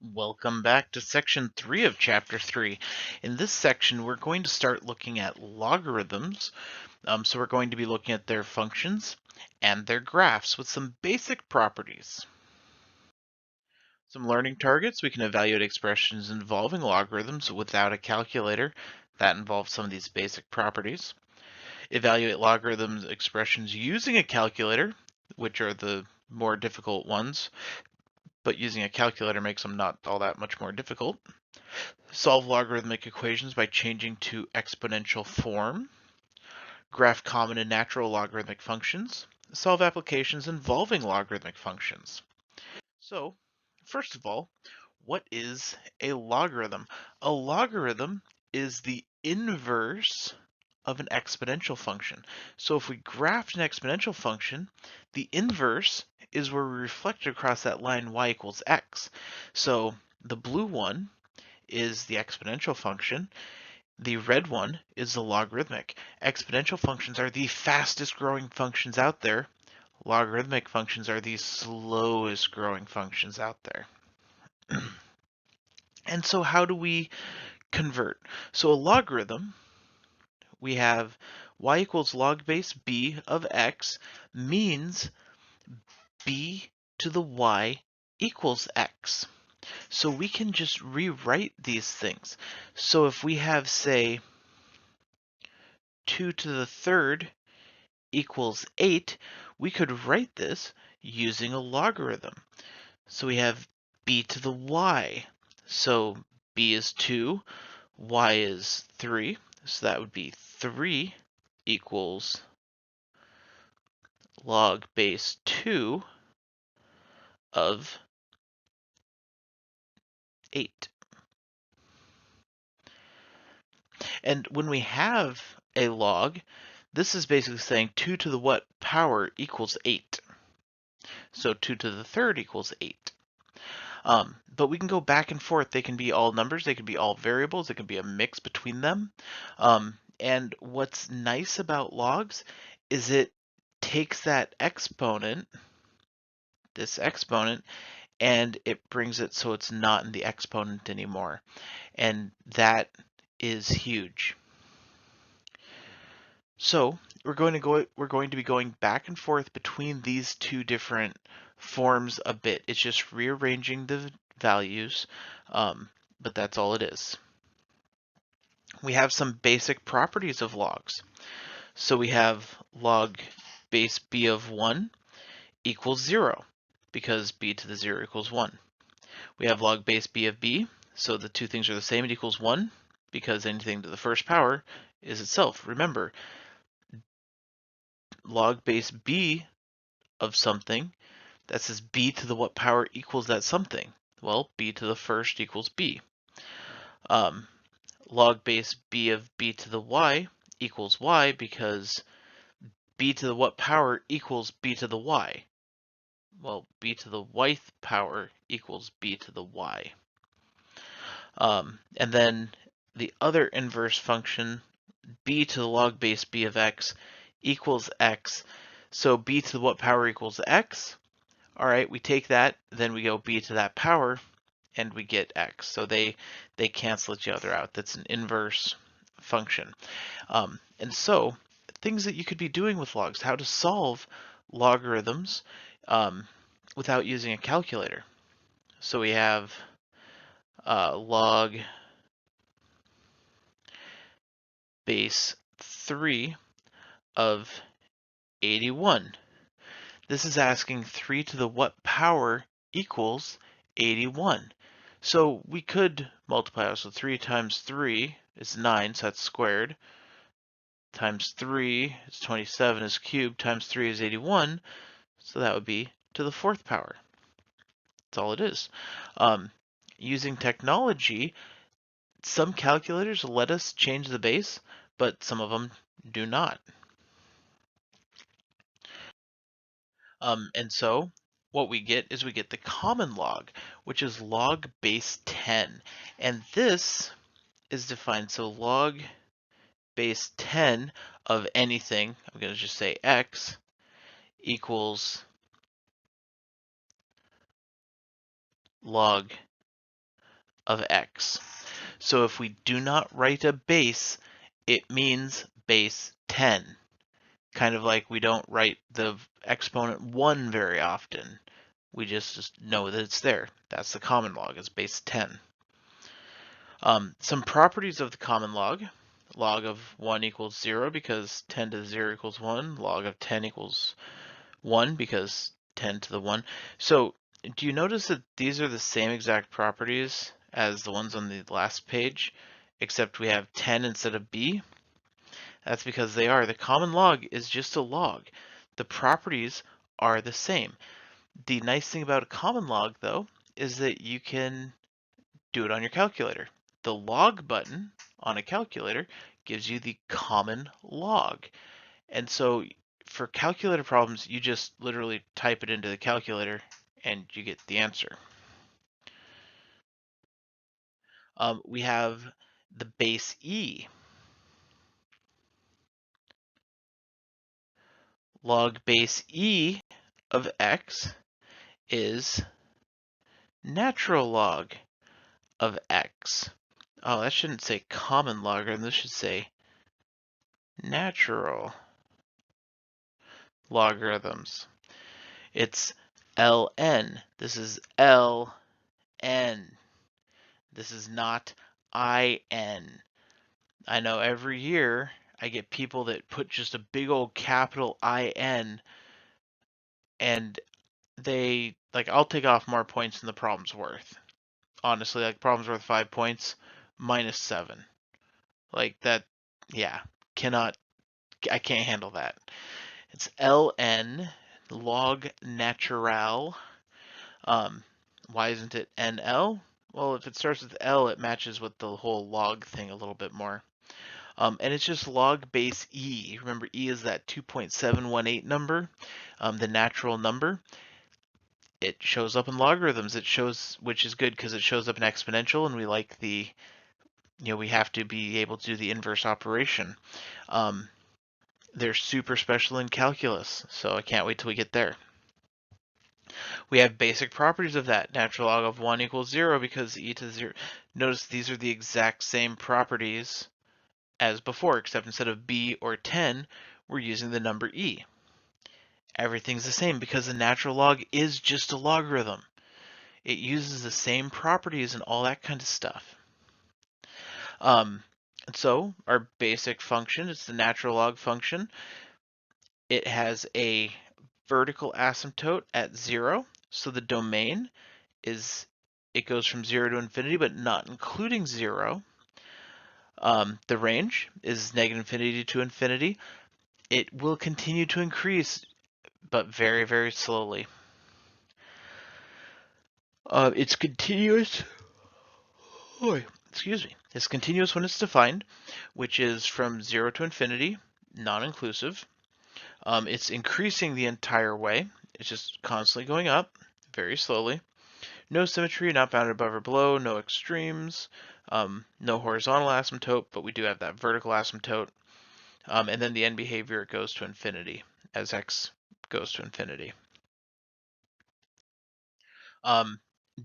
Welcome back to section 3 of chapter 3. In this section, we're going to start looking at logarithms. So we're going to be looking at their functions and their graphs with some basic properties. Some learning targets: we can evaluate expressions involving logarithms without a calculator. That involves some of these basic properties. Evaluate logarithms expressions using a calculator, which are the more difficult ones, but using a calculator makes them not all that much more difficult. Solve logarithmic equations by changing to exponential form. Graph common and natural logarithmic functions. Solve applications involving logarithmic functions. So, first of all, what is a logarithm? A logarithm is the inverse of an exponential function. So if we graphed an exponential function, the inverse is where we reflect across that line y equals x. So the blue one is the exponential function. The red one is the logarithmic. Exponential functions are the fastest growing functions out there. Logarithmic functions are the slowest growing functions out there. And so how do we convert? So a logarithm, we have y equals log base b of x means b to the y equals x. So we can just rewrite these things. So if we have, say, 2 to the third equals 8, we could write this using a logarithm. So we have b to the y. So b is 2, y is 3. So that would be 3 equals log base 2 of 8. And when we have a log, this is basically saying 2 to the what power equals 8. So 2 to the third equals 8. But we can go back and forth. They can be all numbers, they can be all variables, it can be a mix between them. And what's nice about logs is it takes that exponent, this exponent, and it brings it so it's not in the exponent anymore. And that is huge. So we're going to be going back and forth between these two different forms a bit. It's just rearranging the values, but that's all it is. We have some basic properties of logs. So we have log base b of 1 equals 0, because b to the 0 equals 1. We have log base b of b, so the two things are the same, it equals 1, because anything to the first power is itself. Remember, log base b of something, that says b to the what power equals that something? Well, b to the first equals b. Log base b of b to the y equals y, because b to the what power equals b to the y? Well, b to the yth power equals b to the y. And then the other inverse function, b to the log base b of x equals x. So b to the what power equals x? All right, we take that, then we go b to that power, and we get x. So they cancel each other out. That's an inverse function. And so things that you could be doing with logs, how to solve logarithms without using a calculator. So we have log base 3 of 81. This is asking 3 to the what power equals 81. So we could multiply. So 3 times 3 is 9, so that's squared. Times 3 is 27, is cubed. Times 3 is 81, so that would be to the fourth power. That's all it is. Using technology, some calculators let us change the base, but some of them do not. And so what we get is we get the common log, which is log base 10. And this is defined, so log base 10 of anything, I'm going to just say x, equals log of x. So if we do not write a base, it means base 10. Kind of like we don't write the exponent 1 very often. We just know that it's there. That's the common log, it's base 10. Some properties of the common log. Log of 1 equals 0 because 10 to the 0 equals 1. Log of 10 equals 1 because 10 to the 1. So do you notice that these are the same exact properties as the ones on the last page, except we have 10 instead of b? That's because they are. The common log is just a log. The properties are the same. The nice thing about a common log, though, is that you can do it on your calculator. The log button on a calculator gives you the common log. And so for calculator problems, you just literally type it into the calculator and you get the answer. We have the base e. Log base e of x is natural log of x. Oh, that shouldn't say common logarithm. This should say natural logarithms. It's ln. This is ln. This is not in. I know every year I get people that put just a big old capital IN, and they, like, I'll take off more points than the problem's worth. Honestly, like, problem's worth 5 points, minus 7. Like, that, yeah, I can't handle that. It's ln log natural. Why isn't it NL? Well, if it starts with L, it matches with the whole log thing a little bit more. And it's just log base E. Remember, E is that 2.718 number, the natural number. It shows up in logarithms. It shows, which is good because it shows up in exponential, and we like the, we have to be able to do the inverse operation. They're super special in calculus, so I can't wait till we get there. We have basic properties of that. Natural log of 1 equals 0 because e to the 0. Notice these are the exact same properties as before, except instead of b or 10, we're using the number e. Everything's the same because the natural log is just a logarithm. It uses the same properties and all that kind of stuff. So our basic function is the natural log function. It has a vertical asymptote at 0, so the domain is, it goes from 0 to infinity, but not including 0. The range is negative infinity to infinity. It will continue to increase, but very, very slowly. It's continuous. Oh, excuse me. It's continuous when it's defined, which is from 0 to infinity, non-inclusive. It's increasing the entire way. It's just constantly going up, very slowly. No symmetry, not bounded above or below, no extremes, no horizontal asymptote, but we do have that vertical asymptote. And then the end behavior, it goes to infinity as x goes to infinity.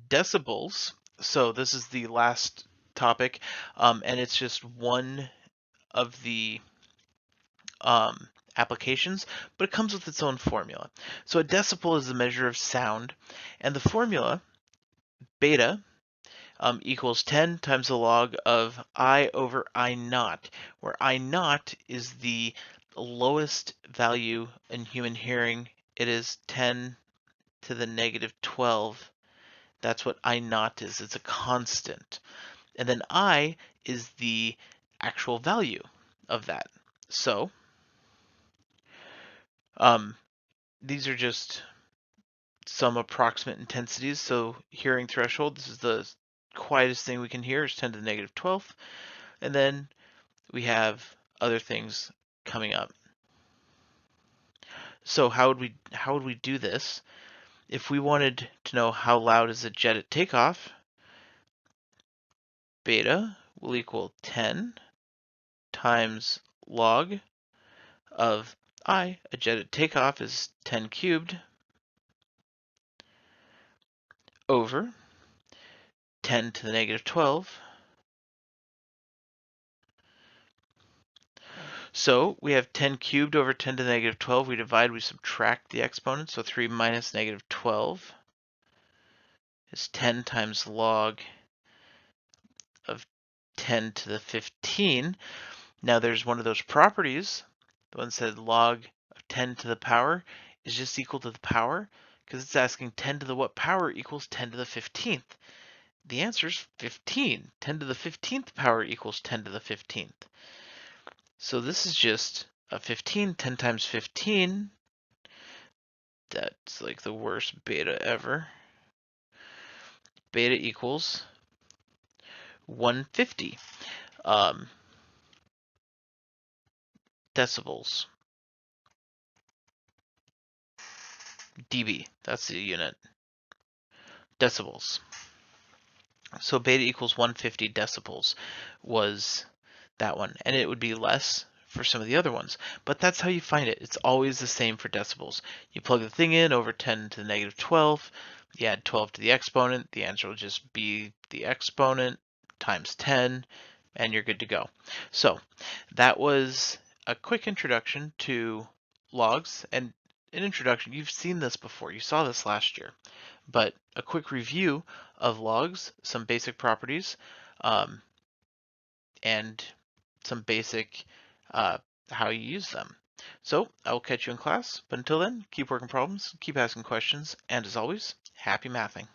Decibels, so this is the last topic, and it's just one of the applications, but it comes with its own formula. So a decibel is a measure of sound, and the formula, beta, equals 10 times the log of I over I naught, where I naught is the lowest value in human hearing. It is 10 to the negative 12. That's what I naught is. It's a constant. And then I is the actual value of that. So these are just some approximate intensities. So hearing threshold, this is the quietest thing we can hear, is 10 to the negative 12th. And then we have other things coming up. So how would we do this? If we wanted to know how loud is a jet at takeoff, beta will equal 10 times log of I, a jet at takeoff is 10 cubed, over 10 to the negative 12. So we have 10 cubed over 10 to the negative 12. We divide, we subtract the exponent. So 3 minus negative 12 is 10 times log of 10 to the 15. Now there's one of those properties, the one that said log of 10 to the power is just equal to the power, because it's asking 10 to the what power equals 10 to the 15th. The answer is 15. 10 to the 15th power equals 10 to the 15th. So this is just a 15, 10 times 15. That's like the worst beta ever. Beta equals 150 decibels. dB, that's the unit. Decibels. So beta equals 150 decibels was that one, and it would be less for some of the other ones, but that's how you find it. It's always the same for decibels. You plug the thing in over 10 to the negative 12, you add 12 to the exponent, the answer will just be the exponent times 10, and you're good to go. So that was a quick introduction to logs, and an introduction, you've seen this before, you saw this last year, but a quick review of logs, some basic properties, and some basic how you use them. So I will catch you in class, but until then, keep working problems, keep asking questions, and as always, happy mathing.